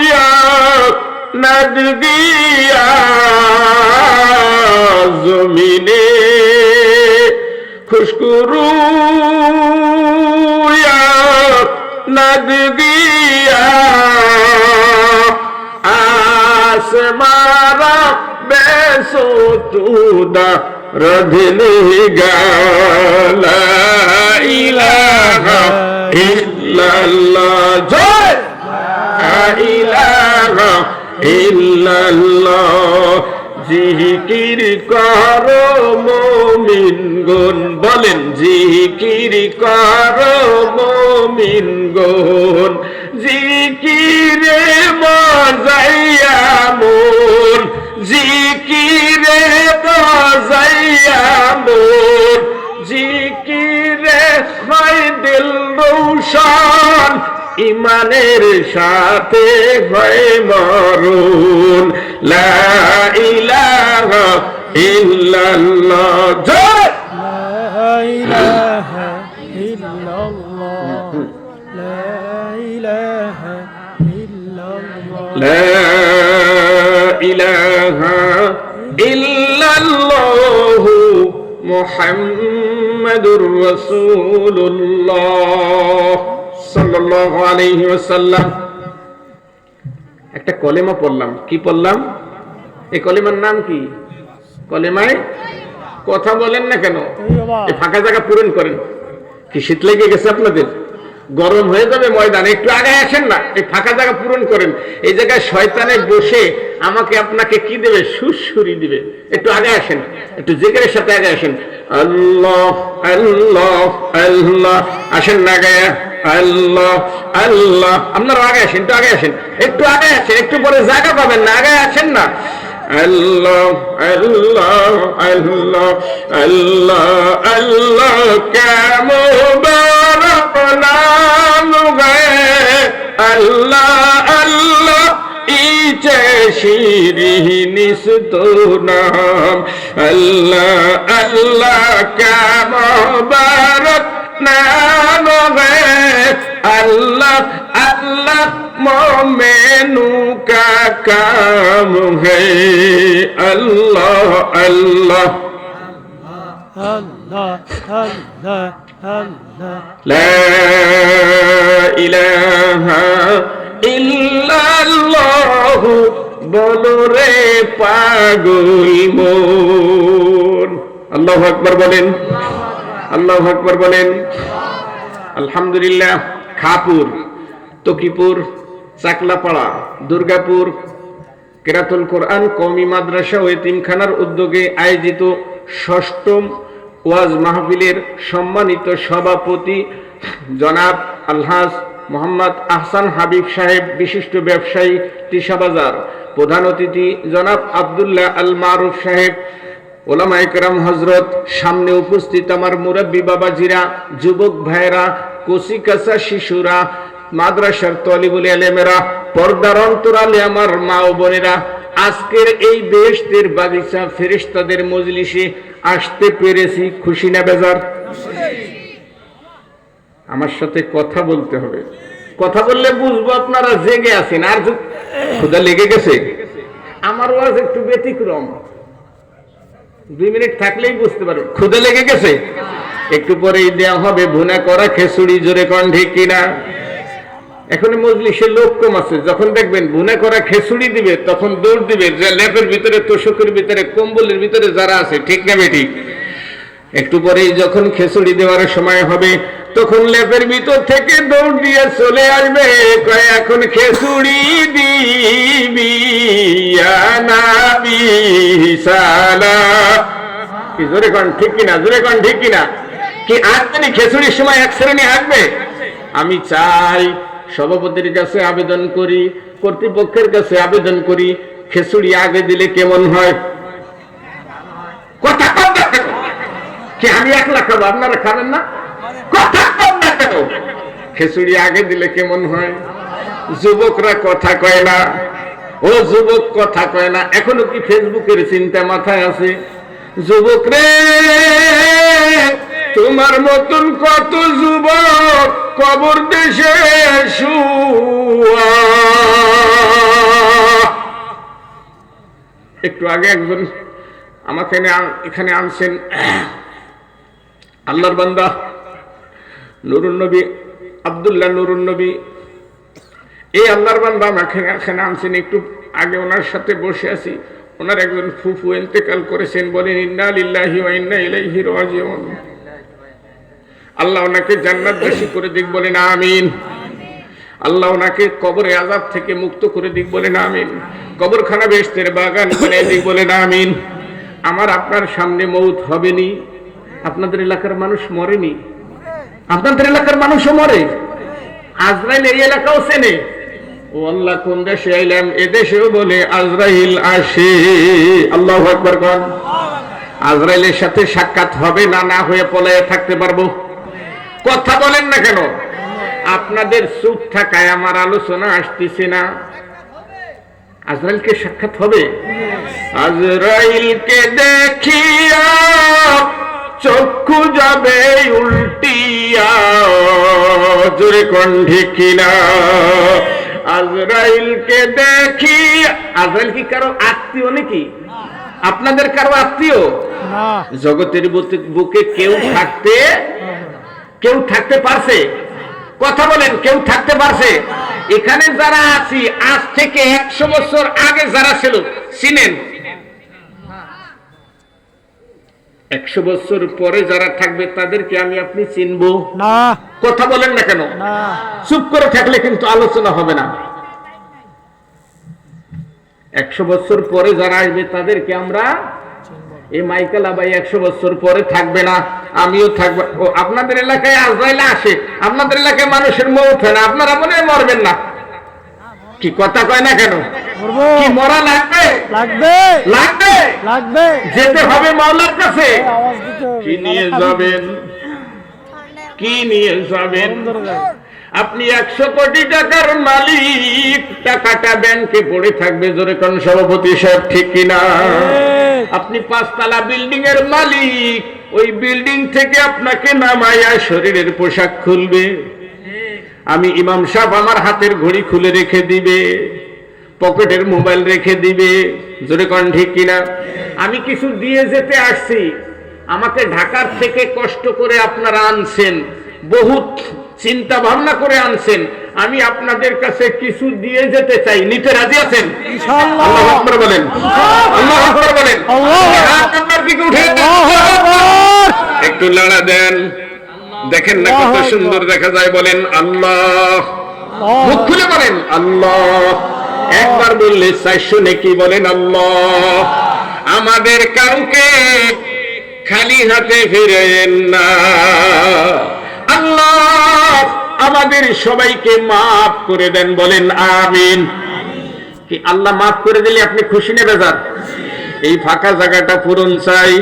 या नदिया ज़मीने खुशकुरू या नदिया आसमारा बेसुतुदा रधिलिगा ला इलाहा इल्लल्लाह जय ला इलाहा इल्लल्लाह জিকির করো মুমিনগণ বলেন জিকির করো মুমিনগণ জিকিরে মজাইয়া মন জিকিরে মজাইয়া মন জিকিরে হয় দিল রোশন ইমানের সাথে হয় মরণ লা ইলাহা ইল্লাল্লাহ জয় লা ইলাহা ইল্লাল্লাহ লা ইলাহা ইল্লাল্লাহ লা ইলাহা ইল্লাল্লাহ মুহাম্মাদুর রাসূলুল্লাহ সাল্লাল্লাহু আলাইহি ওয়াসাল্লাম। একটা কলেমা পড়লাম, কি পড়লাম? এই কলেমার নাম কি? কলেমায় কথা বলেন না কেন? এই ফাঁকা জায়গা পূরণ করেন। কি শীত লেগে গেছে আপনাদের? গরম হয়ে যাবে ময়দানে, একটু আগে আসেন না, এই ফাঁকা জায়গা পূরণ করেন। এই জায়গায় শয়তানে বসে আমাকে আপনাকে কি দেবে? সুরসুরি দিবে। একটু আগে আসেন, একটু জিকিরের সাথে আগে আসেন। আল্লাহ আল্লাহ আল্লাহ, আসেন না আগে? আল্লাহ আল্লাহ, আপনারা আগে আসেন, একটু আগে আসেন, একটু আগে আসেন, একটু পরে জায়গা পাবেন না, আগে আসেন না। আল্লাহ আল্লাহ আল্লাহ আল্লাহ আল্লাহ মুবারক নাম হে আল্লাহ আল্লাহ ইচে শিরিনিস্ত নাম আল্লাহ আল্লাহ মুবারক नाम है अल्लाह अल्लाह मोमेनू का काम है अल्लाह अल्लाह আল্লাহ আল্লাহ আল্লাহ ला इलाहा इल्लल्लाह बोलो रे पागल मोन अल्लाहु আকবার বলেন আল্লাহু আকবার বলেন। আলহামদুলিল্লাহ। খাপুর, তকিপুর, চাকলাপাড়া, দুর্গাপুর কেরাতুল কোরআন কওমি মাদ্রাসা ও এতিমখানার উদ্যোগে আয়োজিত ষষ্ঠম ওয়াজ মাহফিলের সম্মানিত সভাপতি জনাব আলহাজ মোহাম্মদ আহসান হাবিব সাহেব, বিশিষ্ট ব্যবসায়ী তিশাবাজার, প্রধান অতিথি জনাব আব্দুল্লাহ আল মারুফ সাহেব, ওলামায়ে কেরাম হযরত, সামনে উপস্থিত আমার মুরব্বী বাবাজিরা, যুবক ভাইরা, কচি কাঁচা শিশুরা, মাদ্রাসার তলিবুল ইলমেরা, পর্দার অন্তরালে আমার মা ও বোনেরা, আজকের এই বেহেশতের বাগিচা ফেরেশতাদের মজলিসে আসতে পেরেছি, খুশি না বেজার? আমার সাথে কথা বলতে হবে, কথা বললে বুঝবো আপনারা জেগে আছেন। আর ক্ষুধা লেগে গেছে? আমার ওয়াজ একটু ব্যতিক্রম, 2 মিনিট থাকলেই বুঝতে পারো ক্ষুধা লেগে গেছে। একটু পরেই দেওয়া হবে ভুনা করা খিচুড়ি, জোরে কোন ঠিক কিনা? এখন মজলিসে লোক কম আছে, যখন দেখবেন ভুনা করা খিচুড়ি দিবে তখন দৌড় দিবে, যে লেপের ভিতরে, তোষকের ভিতরে, কম্বলের ভিতরে যারা আছে, ঠিক না বেঠিক? একটু পরেই যখন খিচুড়ি দেওয়ার সময় হবে তখন লেপের ভিতর থেকে দৌড় দিয়ে চলে আসবে, কয় এখন খিচুড়ি দিবি ইয়া নবী সালাম। কি জোরে কোন ঠিক কিনা? জোরে কোন ঠিক কিনা? কি আসবেনি খিচুড়ির সময় এক শ্রেণী আসবে? আমি চাই সভাপতির কাছে আবেদন করি, কর্তৃপক্ষের কাছে আবেদন করি, খিচুড়ি আগে দিলে কেমন হয়? কথা কম না কেন? কি আমি একলা খাবো, আপনারা খাবেন না? কথা কম না কেন? খিচুড়ি আগে দিলে কেমন হয়? যুবকরা কথা কয় না, ও যুবক কথা কয় না। এখনো কি ফেসবুকের চিন্তা মাথায় আছে? যুবক রে তোমার মতন কত যুবক কবর দেশে শুয়া। একটু আগে একজন আমাকে এখানে আনছেন, আল্লাহর বান্দা নুরুন নবী, আব্দুল্লাহ নুরুন নবী। এই আল্লাহর বান্দা আমাকে এখানে আনছেন, একটু আগে ওনার সাথে বসে আছি। ওনার একজন ফুফু ইন্তেকাল করেছেন, বলেন ইন্না লিল্লাহি ওয়া ইন্না ইলাইহি রাজিউন। আল্লাহ ওনাকে জান্নাতবাসী করে দিক, বলেন আমিন। আল্লাহ ওনাকে কবরে আযাব থেকে মুক্ত করে দিক, বলেন আমিন। কবরখানা বেহেশতের বাগান বানিয়ে দিক, বলেন আমিন। আমার আপনার সামনে মৌত হবেনি। আপনাদের এলাকার মানুষ মরেনি? আপনাদের এলাকার মানুষও মরে। আজরাইল এই এলাকাও চেনে। ও আল্লাহ, কোন দেশে আইলাম, এদেশেও বলে আজরাইল আসে। আল্লাহু আকবার কোন। আজরাইলের সাথে সাক্ষাৎ হবে না, না হয়ে পলায়ে থাকতে পারবো? কথা বলেন না কেন? আপনাদের চুপ থাকায় আমার আলোচনা আসতেছে না। আজরাইলকে সাক্ষাৎ হবে। আজরাইলকে দেখিয়া চক্ষু যাবে উল্টিয়া, জোরে কণ্ঠে কিনা। আজরাইলকে দেখি, আজরাইল কি কারো আত্মীয় নাকি? আপনাদের কারো আত্মীয়? জগতের বুকে কেউ থাকতে পারছে? কথা বলেন, কেউ থাকতে পারছে? এখানে যারা আছি, আজ থেকে 100 বছর আগে যারা ছিল চিনেন? 100 বছর পরে যারা থাকবে তাদেরকে আমি আপনি চিনবো না। কথা বলেন না কেন? চুপ করে থাকলে কিন্তু আলোচনা হবে না। 100 বছর পরে যারা আসবে তাদেরকে আমরা, এই মাইকেল আবাই 100 বছর পরে থাকবে না, আমিও থাকবো। ও আপনাদের এলাকায় আজরাইল আসে, আপনাদের এলাকায় মানুষের মৌত হয় না, আপনারা মনে হয় মরবেন না। কি কথা কয় না কেন? কি মরা লাগবে? লাগবে। যেতে হবে মাওলার কাছে। কি নিয়ে যাবেন? আপনি 100 কোটি টাকার মালিক, টাকাটা ব্যাংকে পড়ে থাকবে, জোরে কোন সভাপতি সাহেব, ঠিক কিনা? আপনি 5 তলা বিল্ডিং এর মালিক, ওই বিল্ডিং থেকে আপনাকে নামাইয়া শরীরের পোশাক খুলবে। আমি ইমাম সাহেব আমার হাতের ঘড়ি খুলে রেখে দিবে, পকেটের মোবাইল রেখে দিবে, জোরে কোন ঠিক কিনা? আমি কিছু দিয়ে যেতে আসছি। আমাকে ঢাকার থেকে কষ্ট করে আপনারা আনছেন, বহুত চিন্তা ভাবনা করে আনছেন। আমি আপনাদের কাছে কিছু দিয়ে যেতে চাই, নিতে রাজি আছেন? ইনশাআল্লাহ। আল্লাহু আকবার বলেন, আল্লাহু আকবার বলেন। হাত আপনার দিকে উঠে একটু লড়া দেন, দেখেন না কত সুন্দর দেখা যায়। বলেন আল্লাহ, মুখ খুলে বলেন আল্লাহ। একবার বললে 400 নেকি, বলেন আল্লাহ। আমাদের কাউকে খালি হাতে ফিরেন না। আল্লাহ আমাদের সবাইকে মাফ করে দেন, বলেন আমিন। কি আল্লাহ মাফ করে দিলে আপনি খুশি না বেজার? এই ফাঁকা জায়গাটা পূরণ চাই।